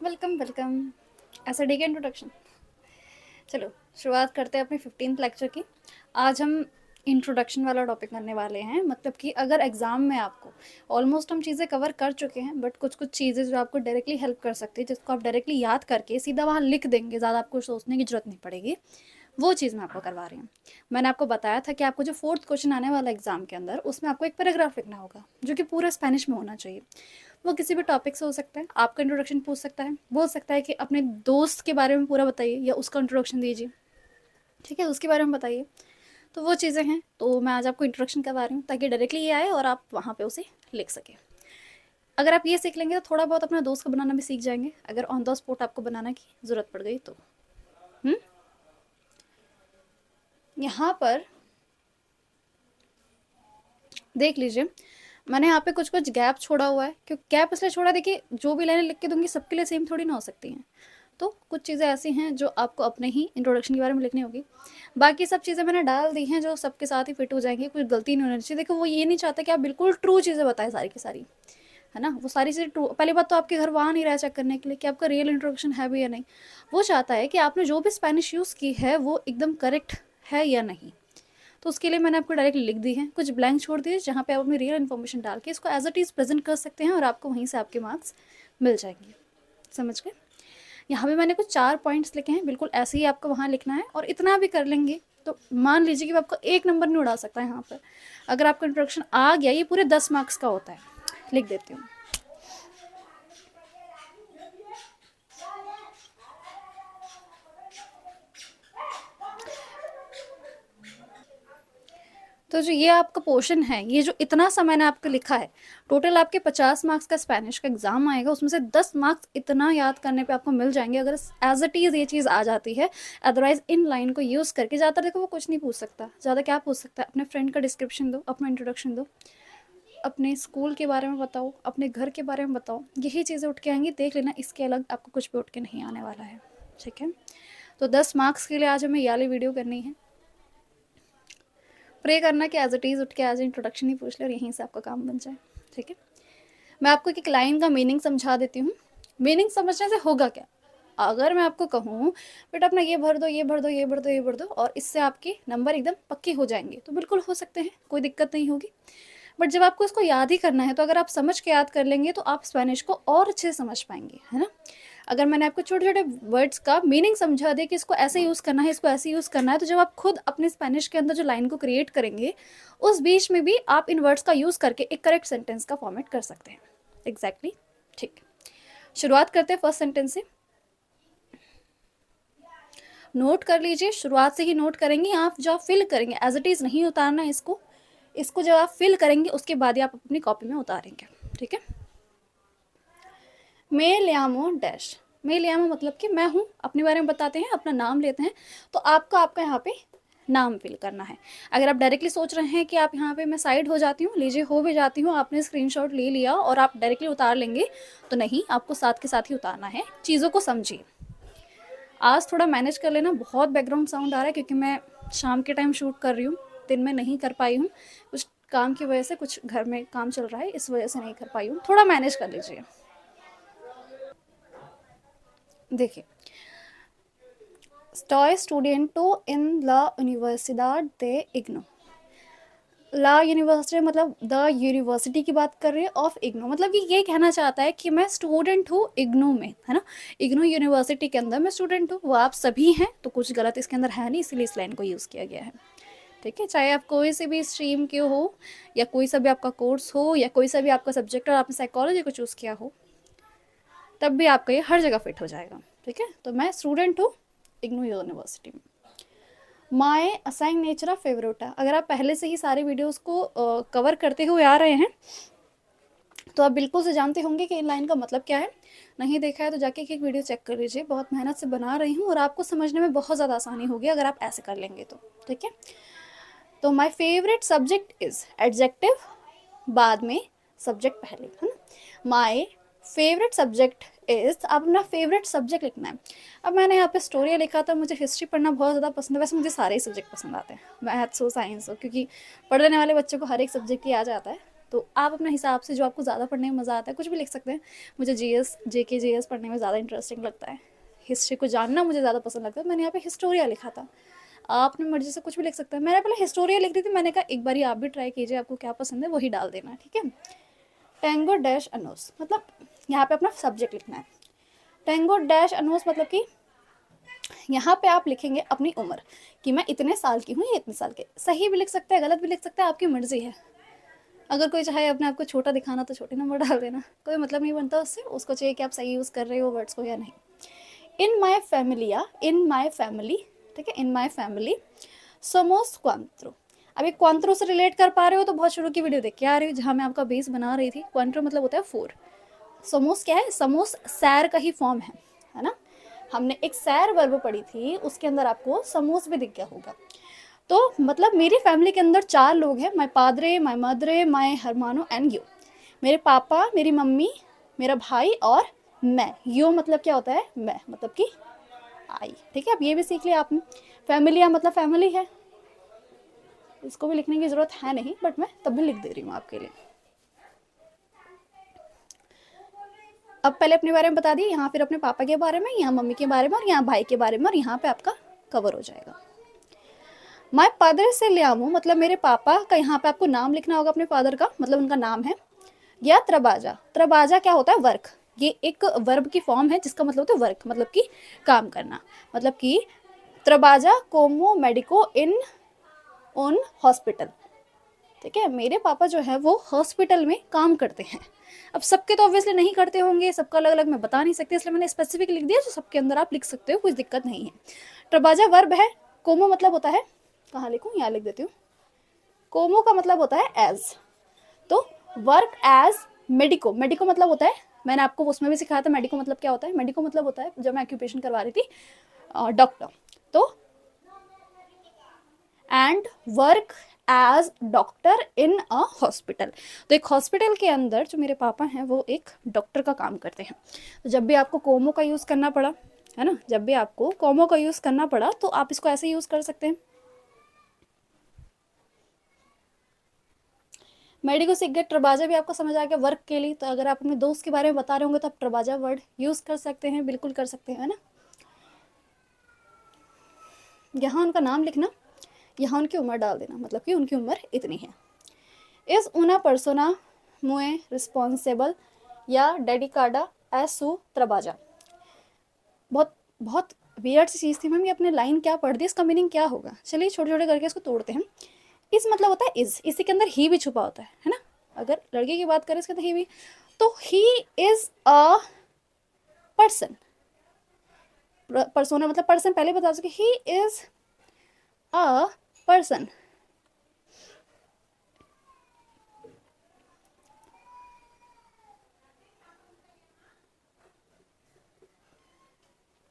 Welcome welcome. ऐसा D के introduction. चलो शुरुआत करते हैं अपने 15th लेक्चर की। आज हम इंट्रोडक्शन वाला टॉपिक करने वाले हैं। मतलब कि अगर एग्ज़ाम में आपको ऑलमोस्ट हम चीज़ें कवर कर चुके हैं, बट कुछ कुछ चीज़ें जो आपको डायरेक्टली हेल्प कर सकती है, जिसको आप डायरेक्टली याद करके सीधा वहाँ लिख देंगे, ज़्यादा आपको सोचने की ज़रूरत नहीं पड़ेगी, वो चीज़ मैं आपको करवा रही हूँ। मैंने आपको बताया था कि आपको जो 4th क्वेश्चन आने वाला एग्ज़ाम के अंदर, उसमें आपको एक पैराग्राफ लिखना होगा जो कि पूरा स्पेनिश में होना चाहिए। वो किसी भी टॉपिक से हो सकता है, आपका इंट्रोडक्शन पूछ सकता है, बोल सकता है कि अपने दोस्त के बारे में पूरा बताइए या उसका इंट्रोडक्शन दीजिए, ठीक है, उसके बारे में बताइए। तो वो चीज़ें हैं, तो मैं आज आपको इंट्रोडक्शन करवा रही हूँ ताकि डायरेक्टली ये आए और आप वहाँ पे उसे लिख सकें। अगर आप ये सीख लेंगे तो थोड़ा बहुत अपना दोस्त का बनाना भी सीख जाएंगे, अगर ऑन द स्पॉट आपको बनाना की ज़रूरत पड़ गई तो। यहाँ पर देख लीजिए, मैंने यहाँ पे कुछ कुछ गैप छोड़ा हुआ है। क्योंकि गैप इसलिए छोड़ा, देखिए जो भी लाइनें लिख के दूंगी सबके लिए सेम थोड़ी ना हो सकती हैं, तो कुछ चीज़ें ऐसी हैं जो आपको अपने ही इंट्रोडक्शन के बारे में लिखनी होगी। बाकी सब चीज़ें मैंने डाल दी हैं जो सबके साथ ही फिट हो जाएंगी, कुछ गलती नहीं होनी चाहिए। देखो वो ये नहीं चाहता कि आप बिल्कुल ट्रू चीज़ें बताएं सारी की सारी, है ना। वो सारी चीज़ें ट्रू, पहली बात तो आपके घर वहाँ नहीं रहा चेक करने के लिए कि आपका रियल इंट्रोडक्शन है भी या नहीं। वो चाहता है कि आपने जो भी स्पेनिश यूज़ की है वो एकदम करेक्ट है या नहीं। तो उसके लिए मैंने आपको डायरेक्ट लिख दी है, कुछ ब्लैंक छोड़ दिए जहाँ पे आप अपनी रियल इन्फॉर्मेशन डाल के इसको एज इट इज़ प्रेजेंट कर सकते हैं और आपको वहीं से आपके मार्क्स मिल जाएंगे। समझ गए। यहाँ पे मैंने कुछ 4 पॉइंट्स लिखे हैं, बिल्कुल ऐसे ही आपको वहाँ लिखना है। और इतना भी कर लेंगे तो मान लीजिए कि आपको 1 नंबर नहीं उड़ा सकता है यहाँ पर। अगर आपका इंट्रोडक्शन आ गया, ये पूरे 10 मार्क्स का होता है। लिख देती हूँ। तो जो ये आपका पोर्शन है, ये जो इतना सा मैंने आपको लिखा है, टोटल आपके 50 मार्क्स का स्पेनिश का एग्जाम आएगा, उसमें से 10 मार्क्स इतना याद करने पे आपको मिल जाएंगे अगर एज इट इज़ ये चीज़ आ जाती है। अदरवाइज इन लाइन को यूज़ करके ज़्यादातर देखो वो कुछ नहीं पूछ सकता। ज़्यादा क्या पूछ सकता है, अपने फ्रेंड का डिस्क्रिप्शन दो, अपना इंट्रोडक्शन दो, अपने स्कूल के बारे में बताओ, अपने घर के बारे में बताओ, यही चीज़ें उठ के आएंगी। देख लेना, इसके अलग आपको कुछ भी उठ के नहीं आने वाला है, ठीक है। तो 10 मार्क्स के लिए आज हमें ये वाली वीडियो करनी है। प्रे करना कि एज इट इज़ उठ के आज इंट्रोडक्शन ही पूछ ले और यहीं से आपका काम बन जाए, ठीक है। मैं आपको एक लाइन का मीनिंग समझा देती हूँ। मीनिंग समझने से होगा क्या, अगर मैं आपको कहूँ बेटा अपना ये भर दो, ये भर दो, ये भर दो, ये भर दो, और इससे आपके नंबर एकदम पक्के हो जाएंगे, तो बिल्कुल हो सकते हैं, कोई दिक्कत नहीं होगी। बट जब आपको इसको याद ही करना है, तो अगर आप समझ के याद कर लेंगे तो आप स्पेनिश को और अच्छे से समझ पाएंगे, है ना। अगर मैंने आपको छोटे छोटे वर्ड्स का मीनिंग समझा दिया कि इसको ऐसे यूज़ करना है, इसको ऐसे यूज़ करना है, तो जब आप खुद अपने स्पेनिश के अंदर जो लाइन को क्रिएट करेंगे, उस बीच में भी आप इन वर्ड्स का यूज़ करके एक करेक्ट सेंटेंस का फॉर्मेट कर सकते हैं। एग्जैक्टली, ठीक। शुरुआत करते हैं फर्स्ट सेंटेंस से। नोट कर लीजिए, शुरुआत से ही नोट करेंगे। आप जो आप फिल करेंगे एज इट इज़ नहीं उतारना है इसको। इसको जब आप फिल करेंगे उसके बाद ही आप अपनी कॉपी में उतारेंगे, ठीक है। मैं लियामो डैश। मैं लियामो मतलब कि मैं हूँ, अपने बारे में बताते हैं, अपना नाम लेते हैं। तो आपको आपका यहाँ पे नाम फिल करना है। अगर आप डायरेक्टली सोच रहे हैं कि आप यहाँ पे मैं साइड हो जाती हूँ, लीजिए हो भी जाती हूँ, आपने स्क्रीनशॉट ले लिया और आप डायरेक्टली उतार लेंगे, तो नहीं, आपको साथ के साथ ही उतारना है। चीज़ों को समझिए। आज थोड़ा मैनेज कर लेना, बहुत बैकग्राउंड साउंड आ रहा है क्योंकि मैं शाम के टाइम शूट कर रही हूँ, दिन में नहीं कर पाई हूँ, कुछ काम की वजह से, कुछ घर में काम चल रहा है, इस वजह से नहीं कर पाई हूँ। थोड़ा मैनेज कर लीजिए। देखिए, estoy estudiando en la Universidad de IGNOU. ला यूनिवर्सिटी मतलब द यूनिवर्सिटी की बात कर रही है, ऑफ इग्नो मतलब कि ये कहना चाहता है कि मैं स्टूडेंट हूँ इग्नो में, है ना। इग्नो यूनिवर्सिटी के अंदर मैं स्टूडेंट हूँ, वो आप सभी हैं, तो कुछ गलत इसके अंदर है नहीं, इसीलिए इस लाइन को यूज़ किया गया है, ठीक है। चाहे आप कोई से भी स्ट्रीम के हो, या कोई सा भी आपका कोर्स हो, या कोई सा भी आपका सब्जेक्ट और आपने साइकोलॉजी को चूज़ किया हो, तब भी आपका ये हर जगह फिट हो जाएगा, ठीक है। तो मैं स्टूडेंट हूँ इग्नो यूनिवर्सिटी में। माय असाइन नेचर फेवरेटा। अगर आप पहले से ही सारे वीडियोस को कवर करते हुए आ रहे हैं तो आप बिल्कुल से जानते होंगे कि इन लाइन का मतलब क्या है। नहीं देखा है तो जाके एक वीडियो चेक कर लीजिए, बहुत मेहनत से बना रही हूँ और आपको समझने में बहुत ज़्यादा आसानी होगी अगर आप ऐसे कर लेंगे तो, ठीक है। तो my favourite subject is adjective बाद में, सब्जेक्ट पहले, है ना। माय फेवरेट सब्जेक्ट इज, आप अपना फेवरेट सब्जेक्ट लिखना है। अब मैंने यहाँ पे स्टोरी लिखा था, मुझे हिस्ट्री पढ़ना बहुत ज़्यादा पसंद है। वैसे मुझे सारे ही सब्जेक्ट पसंद आते हैं, मैथ्स हो साइंस हो, क्योंकि पढ़ने वाले बच्चों को हर एक सब्जेक्ट ही आ जाता है। तो आप अपने हिसाब से जो आपको ज़्यादा पढ़ने में मज़ा आता है कुछ भी लिख सकते हैं। मुझे जीएस जेके जीएस पढ़ने में ज़्यादा इंटरेस्टिंग लगता है, हिस्ट्री को जानना मुझे ज़्यादा पसंद लगता है, मैंने यहाँ पे हिस्टोरिया लिखा था। आप अपनी मर्जी से कुछ भी लिख सकते हैं। मैंने पहले हिस्टोरिया लिख रही थी, मैंने कहा एक बार आप भी ट्राई कीजिए, आपको क्या पसंद है वही डाल देना, ठीक है। टेंगो डैश अनोस मतलब यहाँ पे अपना सब्जेक्ट लिखना है। टेंगो डैश अनोस मतलब कि यहाँ पे आप लिखेंगे अपनी उम्र कि मैं इतने साल की हूँ या इतने साल के। सही भी लिख सकते हैं, गलत भी लिख सकते हैं, आपकी मर्जी है। अगर कोई चाहे अपने आप को छोटा दिखाना तो छोटे नंबर डाल देना, कोई मतलब नहीं बनता उससे, उसको चाहिए कि आप सही यूज़ कर रहे हो वर्ड्स को या नहीं। इन माई फैमिली या इन माई फैमिली, ठीक है, इन माई फैमिली समोस क्वांट्रो। अभी क्वांट्रो से रिलेट कर पा रहे हो तो बहुत शुरू की वीडियो देख के आ रही हो जहाँ मैं आपका बेस बना रही थी। क्वांट्रो मतलब होता है 4। समोस क्या है, समोस सैर का ही फॉर्म है ना। हमने एक सैर वर्ब पढ़ी थी, उसके अंदर आपको समोस भी दिख गया होगा। तो मतलब मेरी फैमिली के अंदर 4 लोग हैं, माय पादरे, माय मदरे, माय हरमानो एंड यू। मेरे पापा, मेरी मम्मी, मेरा भाई और मैं। यो मतलब क्या होता है, मैं मतलब कि आई, ठीक है। अब ये भी सीख लिया आपने, फैमिली मतलब फैमिली है, इसको भी लिखने की जरूरत है नहीं, बट मैं तब भी लिख दे रही हूँ आपके लिए। अब पहले अपने बारे में बता दिए, यहाँ फिर अपने पापा के बारे में, यहाँ मम्मी के बारे में और यहाँ भाई के बारे में, और यहाँ पे आपका कवर हो जाएगा। माय फादर से ले आऊँ मतलब मेरे पापा का, यहाँ पे आपको नाम लिखना होगा अपने फादर का, मतलब उनका नाम है। या त्रबाजा, त्रबाजा क्या होता है, वर्क। ये एक वर्ब की फॉर्म है जिसका मतलब होता है वर्क, मतलब कि काम करना। मतलब कि त्रबाजा कोमो मेडिको इन उन हॉस्पिटल, ठीक है। मेरे पापा जो है वो हॉस्पिटल में काम करते हैं। अब सबके तो ऑब्वियसली नहीं करते होंगे, सबका अलग अलग मैं बता नहीं सकती, इसलिए मैंने स्पेसिफिक लिख दिया, जो सबके अंदर आप लिख सकते हो, कुछ दिक्कत नहीं है। त्रबाजा वर्ब है, कोमो मतलब होता है, कहाँ लिखूँ, यहाँ लिख देती हूँ। कोमो का मतलब होता है एज, तो वर्क एज मेडिको, मेडिको मतलब होता है, मैंने आपको उसमें भी सिखाया था मेडिको मतलब क्या होता है। मेडिको मतलब होता है, जब मैं ऑक्यूपेशन करवा रही थी, डॉक्टर। तो and work as doctor in a hospital, तो एक हॉस्पिटल के अंदर जो मेरे पापा हैं वो एक डॉक्टर का काम करते हैं। तो जब भी आपको कोमो का यूज़ करना पड़ा, है ना, जब भी आपको कोमो का यूज़ करना पड़ा तो आप इसको ऐसे यूज़ कर सकते हैं। मेडिको सीख गए, ट्रबाजा भी आपको समझ आ गया वर्क के लिए। तो अगर आप अपने दोस्त के बारे में बता रहे होंगे तो आप ट्रबाजा वर्ड यूज़ कर सकते हैं, बिल्कुल कर सकते हैं, है ना। यहाँ उनका नाम लिखना, यहाँ उनकी उम्र डाल देना, मतलब कि उनकी उम्र इतनी है। इस उना पर्सोना मुए रिस्पॉन्सिबल या डेडिकाडा एज सू ट्रबाजा। बहुत बहुत वियर्ड सी चीज़ थी मैम, ये अपने लाइन क्या पढ़ दी, इसका मीनिंग क्या होगा। चलिए छोटे छोटे करके इसको तोड़ते हैं। इस मतलब होता है इज, इसी के अंदर ही भी छुपा होता है ना। अगर लड़के की बात करें इसके अंदर ही भी, तो he is a person, persona मतलब पर्सन, पहले बता सके, he is a person.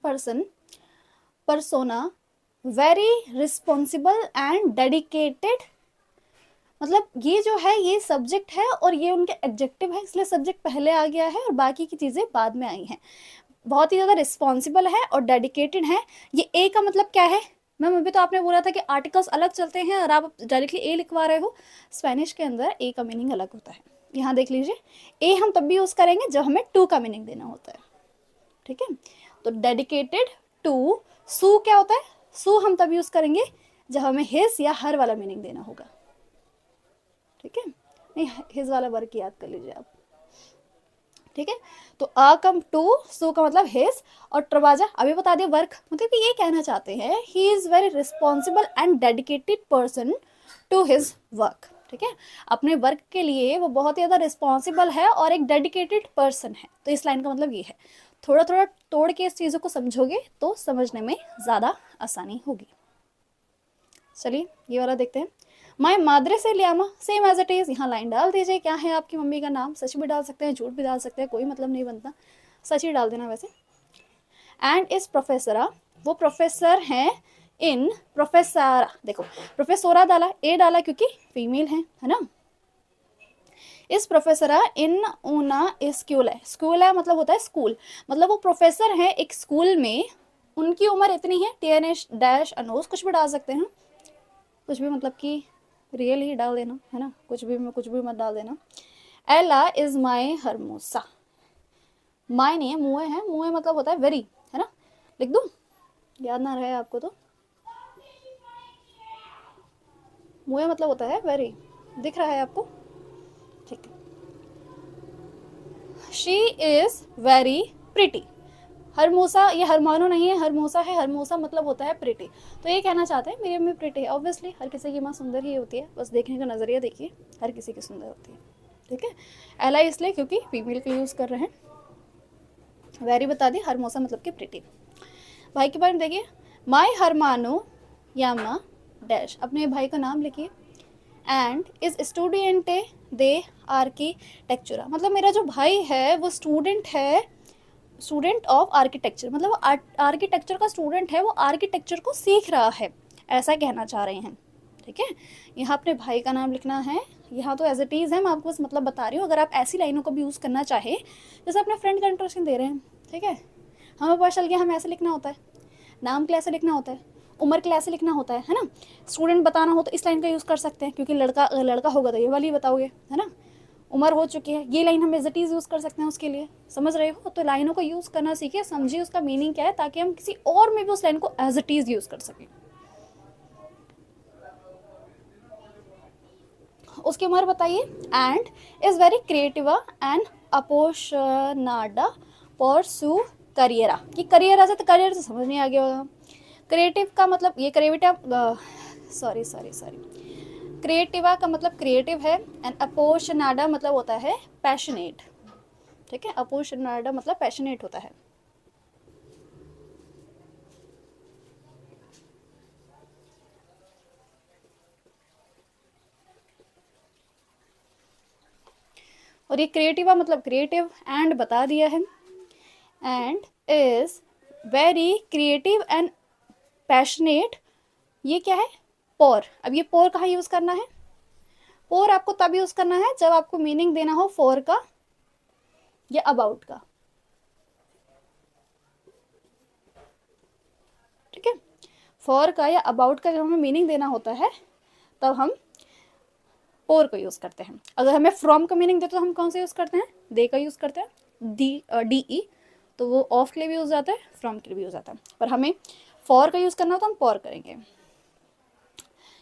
Person, persona, very responsible and dedicated, मतलब ये जो है ये सब्जेक्ट है और ये उनके एडजेक्टिव है, इसलिए सब्जेक्ट पहले आ गया है और बाकी की चीज़ें बाद में आई हैं। बहुत ही ज़्यादा रिस्पॉन्सिबल है और डेडिकेटेड है। ये ए का मतलब क्या है मैम, अभी तो आपने बोला था कि आर्टिकल्स अलग चलते हैं और आप डायरेक्टली ए लिखवा रहे हो। स्पेनिश के अंदर ए का मीनिंग अलग होता है, यहाँ देख लीजिए। ए हम तब भी यूज़ करेंगे जब हमें टू का मीनिंग देना होता है, ठीक है। तो डेडिकेटेड टू, सू क्या होता है, सू हम तब यूज़ करेंगे जब हमें हिज या हर वाला मीनिंग देना होगा, ठीक है। नहीं, हिज वाला वर्क याद कर लीजिए आप, ठीक है। तो अ कम टू, सो का मतलब हिज, और ट्रबाजा अभी बता दिया वर्क, मतलब कि ये कहना चाहते हैं he is very responsible and dedicated person to his work, ठीक है। अपने वर्क के लिए वो बहुत ही ज़्यादा रिस्पॉन्सिबल है और एक डेडिकेटेड पर्सन है। तो इस लाइन का मतलब ये है। थोड़ा थोड़ा तोड़ के इस चीज़ों को समझोगे तो समझने में ज़्यादा आसानी होगी। चलिए ये वाला देखते हैं। माय मादरे से लियामा, सेम एज इट इज़, यहाँ लाइन डाल दीजिए, क्या है आपकी मम्मी का नाम। सच भी डाल सकते हैं, झूठ भी डाल सकते हैं, कोई मतलब नहीं बनता, सच ही डाल देना वैसे। एंड इस प्रोफेसरा, वो प्रोफेसर हैं इन प्रोफेसरा, देखो प्रोफेसोरा डाला, ए डाला क्योंकि फीमेल है ना। इस प्रोफेसरा इन ऊना स्कूल है, स्कूल है मतलब होता है स्कूल, मतलब वो प्रोफेसर हैं एक स्कूल में, उनकी उम्र इतनी है, टी एन एच डैश अनोस कुछ भी डाल सकते हैं, कुछ भी मतलब कि रियल ही डाल देना, है ना, कुछ भी में कुछ भी मत डाल देना। एला इज माई हरमोसा। माई नहीं है, मुए है, मुए मतलब होता है वेरी, है ना, लिख दूं, याद ना रहे आपको तो। मुए मतलब होता है वेरी, दिख रहा है आपको, ठीक है। She is very pretty. हरमोसा, ये हरमानो नहीं है, हरमोसा है, हरमोसा मतलब होता है प्रिटी। तो ये कहना चाहते हैं मेरी अम्मी प्रिटी है। ऑब्वियसली हर किसी की माँ सुंदर ही होती है, बस देखने का नज़रिया देखिए, हर किसी की सुंदर होती है, ठीक है। एला इसलिए क्योंकि फीमेल के यूज़ कर रहे हैं। वेरी बता दी, हरमोसा मतलब कि प्रिटी। भाई के बारे में देखिए, माई हरमानो यामा डैश, अपने भाई का नाम लिखिए। एंड इज स्टूडेंटे दे आर्किटेक्चरा, मतलब मेरा जो भाई है वो स्टूडेंट है, स्टूडेंट ऑफ आर्किटेक्चर, मतलब वो आर्किटेक्चर का स्टूडेंट है, वो आर्किटेक्चर को सीख रहा है, ऐसा कहना चाह रहे हैं, ठीक है। यहाँ अपने भाई का नाम लिखना है, यहाँ तो एज इट इज़ है, मैं आपको बस मतलब बता रही हूँ। अगर आप ऐसी लाइनों को भी यूज़ करना चाहे, जैसे अपने फ्रेंड का इंट्रोडक्शन दे रहे हैं, ठीक है, हमें पता चल गया हमें ऐसे लिखना होता है, नाम के लिए ऐसे लिखना होता है, उम्र के लिए ऐसे लिखना होता है ना। स्टूडेंट बताना हो तो इस लाइन का यूज़ कर सकते हैं, क्योंकि लड़का लड़का होगा तो ये वाली बताओगे, है ना। उम्र हो चुकी है, ये लाइन हम एज इट इज़ यूज़ कर सकते हैं उसके लिए, समझ रहे हो। तो लाइनों को यूज़ करना सीखिए, समझिए उसका मीनिंग क्या है, ताकि हम किसी और में भी उस लाइन को एज इट इज़ यूज़ कर सकें। उसकी उम्र बताइए। And is very creative and अपोशनाडा परसू करियरा, कि करियरा से, तो करियर से समझ नहीं आ गया होगा। क्रिएटिव का मतलब ये क्रिएटिव, सॉरी सॉरी सॉरी, क्रिएटिवा का मतलब क्रिएटिव है, एंड अपोशनाडा मतलब होता है पैशनेट, ठीक है। अपोशनाडा मतलब पैशनेट होता है। और ये क्रिएटिवा मतलब क्रिएटिव, एंड बता दिया है, and is very creative and passionate, ये क्या है, पोर। अब ये पोर कहाँ यूज़ करना है, पोर आपको तब यूज़ करना है जब आपको मीनिंग देना हो फॉर का या अबाउट का, ठीक है। फॉर का या अबाउट का जब हमें मीनिंग देना होता है तब हम पोर को यूज़ करते हैं। अगर हमें फ्रॉम का मीनिंग देते तो हम कौन सा यूज़ करते हैं, दे का यूज़ करते हैं, डी ई, तो वो ऑफ के लिए भी यूज़ जाता है, फ्रॉम के लिए भी यूज़ जाता है। पर हमें फॉर का यूज़ करना हो तो हम फॉर करेंगे।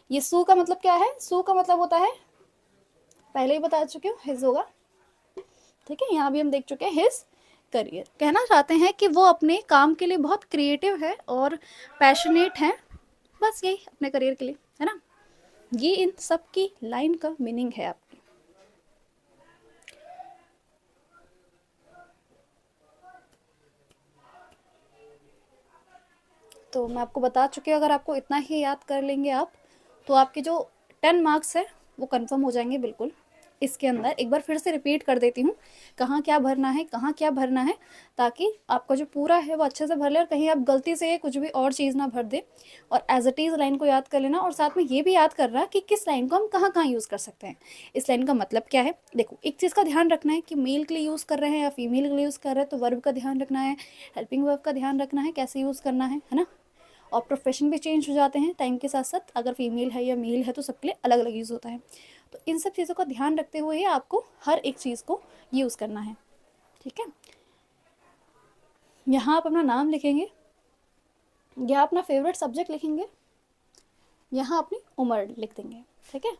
ये सू का मतलब क्या है, सू का मतलब होता है, पहले ही बता चुके हो, हिज होगा, ठीक है। यहाँ भी हम देख चुके हैं हिज करियर। कहना चाहते हैं कि वो अपने काम के लिए बहुत क्रिएटिव है और पैशनेट है, बस यही अपने करियर के लिए, है ना। ये इन सब की लाइन का मीनिंग है आपकी। तो मैं आपको बता चुकी हूँ, अगर आपको इतना ही याद कर लेंगे आप, तो आपके जो 10 मार्क्स है वो कंफर्म हो जाएंगे बिल्कुल। इसके अंदर एक बार फिर से रिपीट कर देती हूँ, कहाँ क्या भरना है, कहाँ क्या भरना है, ताकि आपका जो पूरा है वो अच्छे से भर ले, और कहीं आप गलती से कुछ भी और चीज़ ना भर दे। और एज इट इज़ लाइन को याद कर लेना, और साथ में ये भी याद कर रहा कि किस लाइन को हम कहाँ कहाँ यूज़ कर सकते हैं, इस लाइन का मतलब क्या है। देखो, एक चीज़ का ध्यान रखना है कि मेल के लिए यूज़ कर रहे हैं या फीमेल के लिए यूज़ कर रहे हैं, तो वर्ब का ध्यान रखना है, हेल्पिंग वर्ब का ध्यान रखना है, कैसे यूज़ करना है ना। और प्रोफेशन भी चेंज हो जाते हैं टाइम के साथ साथ, अगर फीमेल है या मेल है तो सबके लिए अलग अलग यूज़ होता है। तो इन सब चीज़ों का ध्यान रखते हुए ही आपको हर एक चीज़ को यूज़ करना है, ठीक है। यहाँ आप अपना नाम लिखेंगे, यहाँ अपना फेवरेट सब्जेक्ट लिखेंगे, यहाँ अपनी उम्र लिख देंगे, ठीक है।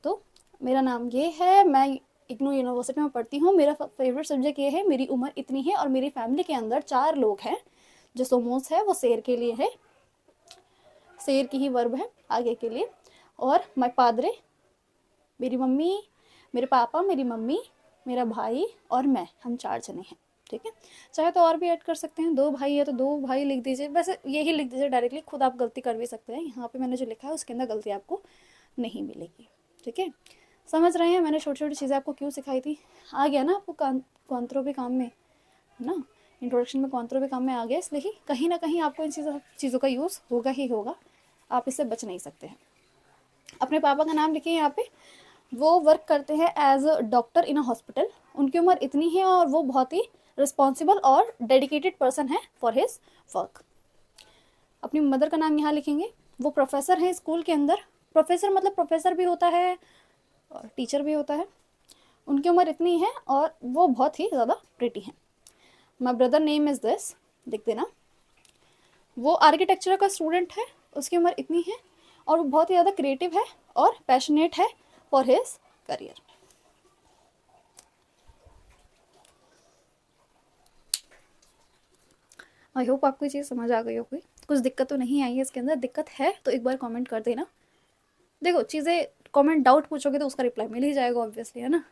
तो मेरा नाम ये है, मैं इग्नू यूनिवर्सिटी में पढ़ती हूँ, मेरा फेवरेट सब्जेक्ट ये है, मेरी उम्र इतनी है, और मेरी फैमिली के अंदर 4 लोग हैं। जो सोमोस है वो शेर के लिए है, शेर की ही वर्ब है आगे के लिए। और माय पादरे, मेरी मम्मी, मेरे पापा, मेरी मम्मी, मेरा भाई और मैं, हम 4 जने हैं, ठीक है। चाहे तो और भी ऐड कर सकते हैं, 2 भाई है तो 2 भाई लिख दीजिए, वैसे यही लिख दीजिए डायरेक्टली, खुद आप गलती कर भी सकते हैं। यहाँ पे मैंने जो लिखा है उसके अंदर गलती आपको नहीं मिलेगी, ठीक है। समझ रहे हैं मैंने छोटी छोटी चीज़ें आपको क्यों सिखाई थी, आ गया ना आपको कॉन्ट्रो भी काम में, है ना, इंट्रोडक्शन में कॉन्ट्रो भी काम में आ गया, इसलिए ही कहीं ना कहीं आपको इन चीज़ों का यूज़ होगा ही होगा, आप इससे बच नहीं सकते हैं। अपने पापा का नाम लिखिए यहाँ पे, वो वर्क करते हैं as a doctor in a hospital, उनकी उम्र इतनी है और वो बहुत ही रिस्पॉन्सिबल और डेडिकेटेड पर्सन है फॉर हिज वर्क। अपनी मदर का नाम यहाँ लिखेंगे, वो प्रोफेसर हैं स्कूल के अंदर, प्रोफेसर मतलब प्रोफेसर भी होता है और टीचर भी होता है। उनकी उम्र इतनी है और वो बहुत ही ज़्यादा प्रिटी हैं। My brother name is this, लिख देना। वो आर्किटेक्चर का स्टूडेंट है, उसकी उम्र इतनी है और वो बहुत ही ज़्यादा क्रिएटिव है और पैशनेट है for his career. I hope आपको ये चीज़ समझ आ गई होगी। कुछ दिक्कत तो नहीं आई है इसके अंदर, दिक्कत है तो एक बार कमेंट कर देना। देखो चीज़ें कमेंट डाउट पूछोगे तो उसका रिप्लाई मिल ही जाएगा ऑब्वियसली, है ना।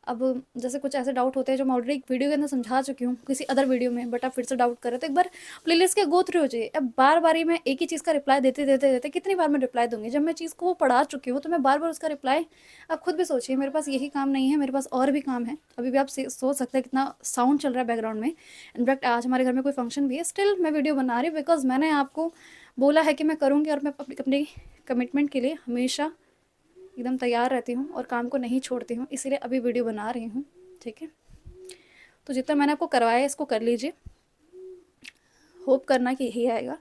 अब जैसे कुछ ऐसे डाउट होते हैं जो मैं ऑलरेडी एक वीडियो के अंदर समझा चुकी हूँ किसी अदर वीडियो में, बट आप फिर से डाउट करें तो एक बार प्लेलिस्ट के गो थ्रू हो जाइए। अब बार बार ही मैं एक ही चीज़ का रिप्लाई देते देते देते कितनी बार मैं रिप्लाई दूंगी। जब मैं चीज़ को वो पढ़ा चुकी हूँ तो मैं बार बार उसका रिप्लाई, आप खुद भी सोचिए, मेरे पास यही काम नहीं है, मेरे पास और भी काम है। अभी भी आप सोच सकते हैं कितना साउंड चल रहा है बैकग्राउंड में। इनफैक्ट आज हमारे घर में कोई फंक्शन भी है, स्टिल मैं वीडियो बना रही हूँ बिकॉज मैंने आपको बोला है कि मैं करूँगी और मैं अपनी कमिटमेंट के लिए हमेशा एकदम तैयार रहती हूँ और काम को नहीं छोड़ती हूँ, इसीलिए अभी वीडियो बना रही हूँ। ठीक है, तो जितना मैंने आपको करवाया है इसको कर लीजिए। होप करना कि यही आएगा,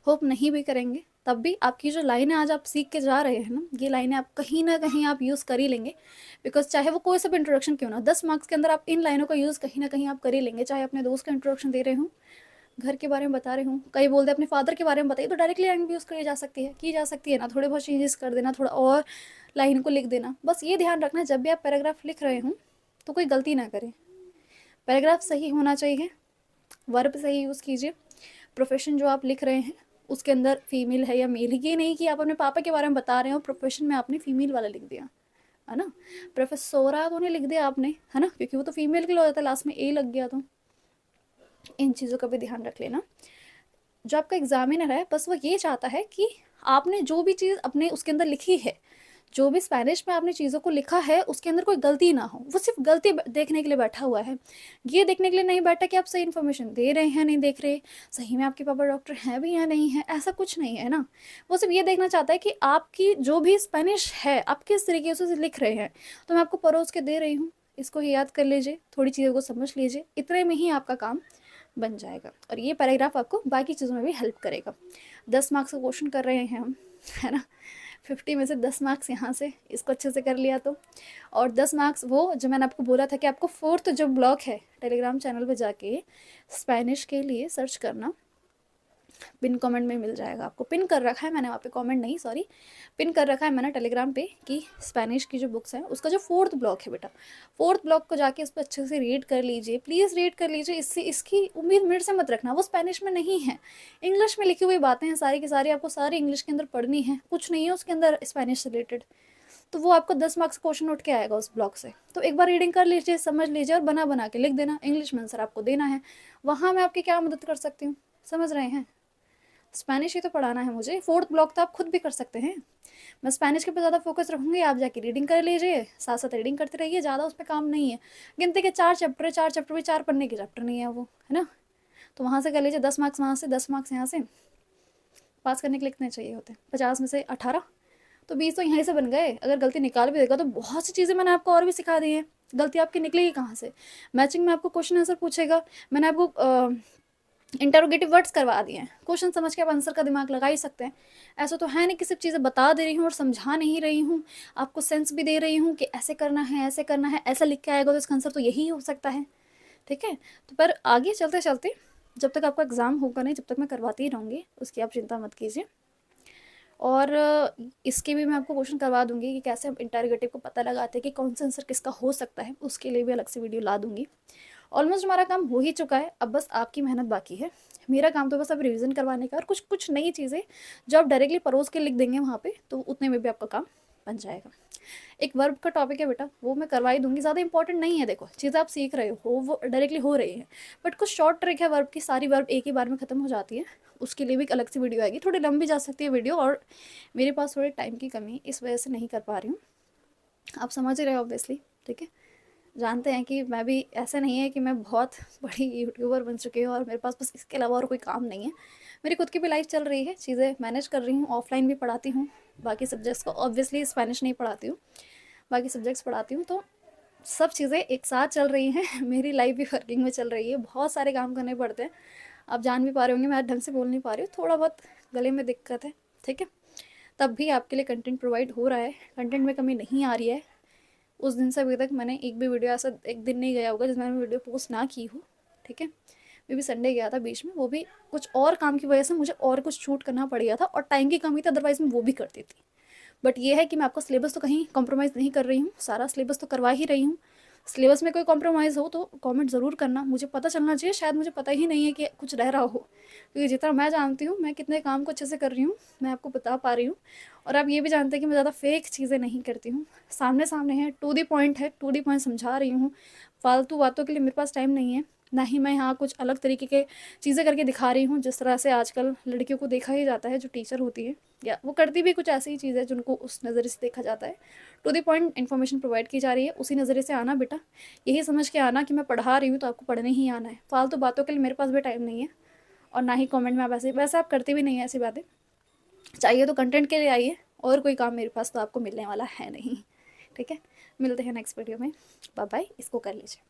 होप नहीं भी करेंगे तब भी आपकी जो लाइनें आज आप सीख के जा रहे हैं ना, ये लाइनें आप कहीं ना कहीं आप यूज़ कर ही लेंगे। बिकॉज चाहे वो कोई सा भी इंट्रोडक्शन क्यों ना, 10 मार्क्स के अंदर आप इन लाइनों का यूज़ कहीं ना कहीं आप कर ही लेंगे। चाहे अपने दोस्त का इंट्रोडक्शन दे रहे हूँ, घर के बारे में बता रहे हूँ, कई बोलते हैं अपने फादर के बारे में बताइए, तो डायरेक्टली लाइन भी यूज़ करी जा सकती है, की जा सकती है ना। थोड़े बहुत चेंजेस कर देना, थोड़ा और लाइन को लिख देना। बस ये ध्यान रखना जब भी आप पैराग्राफ लिख रहे हों तो कोई गलती ना करें। पैराग्राफ सही होना चाहिए, वर्ब सही यूज़ कीजिए। प्रोफेशन जो आप लिख रहे हैं उसके अंदर फीमेल है या मेल है, ये नहीं कि आप अपने पापा के बारे में बता रहे हो प्रोफेशन में आपने फीमेल वाला लिख दिया, है ना। प्रोफेसोरा तो नहीं लिख दिया आपने, है ना, क्योंकि वो तो फीमेल के लिए हो जाता है, लास्ट में ए लग गया। तो इन चीज़ों का भी ध्यान रख लेना। जो आपका एग्जामिनर है बस वो ये चाहता है कि आपने जो भी चीज़ अपने उसके अंदर लिखी है, जो भी स्पेनिश में आपने चीज़ों को लिखा है उसके अंदर कोई गलती ना हो। वो सिर्फ गलती देखने के लिए बैठा हुआ है, ये देखने के लिए नहीं बैठा कि आप सही इन्फॉर्मेशन दे रहे हैं नहीं देख रहे, सही में आपके पापा डॉक्टर हैं भी या नहीं है, ऐसा कुछ नहीं है ना। वो सिर्फ ये देखना चाहता है कि आपकी जो भी स्पेनिश है आप किस तरीके से लिख रहे हैं। तो मैं आपको परोस के दे रही हूँ, इसको याद कर लीजिए, थोड़ी चीज़ों को समझ लीजिए, इतने में ही आपका काम बन जाएगा। और ये पैराग्राफ आपको बाकी चीज़ों में भी हेल्प करेगा। 10 मार्क्स का क्वेश्चन कर रहे हैं हम, है ना। 50 में से 10 मार्क्स यहाँ से, इसको अच्छे से कर लिया तो। और 10 मार्क्स वो जो मैंने आपको बोला था कि आपको 4th जो ब्लॉक है टेलीग्राम चैनल पे जाके स्पेनिश के लिए सर्च करना, पिन कमेंट में मिल जाएगा। आपको पिन कर रखा है मैंने वहाँ पे, कमेंट नहीं सॉरी, पिन कर रखा है मैंने टेलीग्राम पे कि स्पेनिश की जो बुक्स हैं उसका जो 4th ब्लॉक है बेटा, 4th ब्लॉक को जाके उस पर अच्छे से रीड कर लीजिए, प्लीज़ रीड कर लीजिए। इससे इसकी उम्मीद मेरे से मत रखना, वो स्पेनिश में नहीं है, इंग्लिश में लिखी हुई बातें हैं सारी की सारी, आपको सारी इंग्लिश के अंदर पढ़नी है, कुछ नहीं है उसके अंदर स्पेनिश से रिलेटेड। तो वो आपको 10 मार्क्स क्वेश्चन उठ के आएगा उस ब्लॉक से, तो एक बार रीडिंग कर लीजिए, समझ लीजिए और बना बना के लिख देना। इंग्लिश में आंसर आपको देना है, वहाँ मैं आपकी क्या मदद कर सकती हूँ, समझ रहे हैं। स्पेनिश ही तो पढ़ाना है मुझे, 4th ब्लॉक तो आप खुद भी कर सकते हैं। मैं स्पेनिश के पे ज़्यादा फोकस रखूँगी, आप जाके रीडिंग कर लीजिए, साथ साथ रीडिंग करते रहिए, ज़्यादा उस पर काम नहीं है। गिनती के 4 चैप्टर, 4 चैप्टर भी 4 पढ़ने के चैप्टर नहीं है वो, है ना। तो वहाँ से कर लीजिए, 10 मार्क्स वहाँ से, 10 मार्क्स यहाँ से। पास करने के लिए कितने चाहिए होते हैं, 50 में से 18, तो 20 तो यहीं से बन गए। अगर गलती निकाल भी देगा तो बहुत सी चीज़ें मैंने आपको और भी सिखा दी हैं, गलती आपकी निकलेगी कहाँ से। मैचिंग में आपको क्वेश्चन आंसर पूछेगा, मैंने आपको इंटरोगेटिव वर्ड्स करवा दिए हैं, क्वेश्चन समझ के आप आंसर का दिमाग लगा ही सकते हैं। ऐसा तो है नहीं कि सिर्फ चीज़ें बता दे रही हूँ और समझा नहीं रही हूँ, आपको सेंस भी दे रही हूँ कि ऐसे करना है ऐसे करना है, ऐसा लिख के आएगा तो इसका आंसर तो यही हो सकता है। ठीक है, तो पर आगे चलते चलते जब तक आपका एग्ज़ाम होगा नहीं, जब तक मैं करवाती ही रहूँगी, उसकी आप चिंता मत कीजिए। और इसके भी मैं आपको क्वेश्चन करवा दूंगी कि कैसे हम इंटरोगेटिव को पता लगाते हैं कि कौन सा आंसर किसका हो सकता है, उसके लिए भी अलग से वीडियो ला दूंगी। ऑलमोस्ट हमारा काम हो ही चुका है, अब बस आपकी मेहनत बाकी है। मेरा काम तो बस अब रिवीजन करवाने का और कुछ कुछ नई चीज़ें जो आप डायरेक्टली परोस के लिख देंगे वहाँ पे, तो उतने में भी आपका काम बन जाएगा। एक वर्ब का टॉपिक है बेटा, वो मैं करवाई दूंगी, ज़्यादा इंपॉर्टेंट नहीं है। देखो चीज़ें आप सीख रहे हो वो डायरेक्टली हो रही है, बट कुछ शॉर्ट ट्रिक है वर्ब की, सारी वर्ब एक ही बार में ख़त्म हो जाती है, उसके लिए भी एक अलग से वीडियो आएगी। थोड़ी लंबी जा सकती है वीडियो और मेरे पास थोड़े टाइम की कमी इस वजह से नहीं कर पा रही हूँ, आप समझ ही रहे हो ऑब्वियसली। ठीक है, जानते हैं कि मैं भी, ऐसा नहीं है कि मैं बहुत बड़ी यूट्यूबर बन चुकी हूँ और मेरे पास बस इसके अलावा और कोई काम नहीं है। मेरी खुद की भी लाइफ चल रही है, चीज़ें मैनेज कर रही हूँ, ऑफलाइन भी पढ़ाती हूँ बाकी सब्जेक्ट्स को, ऑब्वियसली स्पेनिश नहीं पढ़ाती हूँ, बाकी सब्जेक्ट्स पढ़ाती हूँ, तो सब चीज़ें एक साथ चल रही हैं। मेरी लाइफ भी वर्किंग में चल रही है, बहुत सारे काम करने पड़ते हैं। आप जान भी पा रहे होंगे मैं ढंग से बोल नहीं पा रही हूँ, थोड़ा बहुत गले में दिक्कत है। ठीक है, तब भी आपके लिए कंटेंट प्रोवाइड हो रहा है, कंटेंट में कमी नहीं आ रही है। उस दिन से अभी तक मैंने एक भी वीडियो, ऐसा एक दिन नहीं गया होगा जिसमें मैंने वीडियो पोस्ट ना की हो, ठीक है। मे भी संडे गया था बीच में, वो भी कुछ और काम की वजह से मुझे और कुछ शूट करना पड़ गया था और टाइम की कमी थी, अदरवाइज़ मैं वो भी करती थी। बट ये है कि मैं आपका सिलेबस तो कहीं कॉम्प्रोमाइज़ नहीं कर रही हूँ, सारा सिलेबस तो करवा ही रही हूँ। सिलेबस में कोई कॉम्प्रोमाइज़ हो तो कमेंट ज़रूर करना, मुझे पता चलना चाहिए, शायद मुझे पता ही नहीं है कि कुछ रह रहा हो, क्योंकि जितना मैं जानती हूँ मैं कितने काम को अच्छे से कर रही हूँ, मैं आपको बता पा रही हूँ। और आप ये भी जानते हैं कि मैं ज़्यादा फेक चीज़ें नहीं करती हूँ, सामने सामने है, टू दी पॉइंट है, टू दी पॉइंट समझा रही हूँ। फालतू बातों के लिए मेरे पास टाइम नहीं है, ना ही मैं यहाँ कुछ अलग तरीके के चीज़ें करके दिखा रही हूँ जिस तरह से आजकल लड़कियों को देखा ही जाता है, जो टीचर होती है या वो करती भी कुछ ऐसी ही चीज़ है जिनको उस नज़रिए से देखा जाता है। To the point information provide की जा रही है, उसी नज़रिए से आना बेटा, यही समझ के आना कि मैं पढ़ा रही हूँ तो आपको पढ़ने ही आना है। फालतू बातों के लिए मेरे पास भी टाइम नहीं है, और ना ही कमेंट में आप ऐसे, वैसे आप करते भी नहीं है ऐसी बातें। चाहिए तो कंटेंट के लिए आइए, और कोई काम मेरे पास तो आपको मिलने वाला है नहीं, ठीक है। मिलते हैं नेक्स्ट वीडियो में, बाय बाय। इसको कर लीजिए।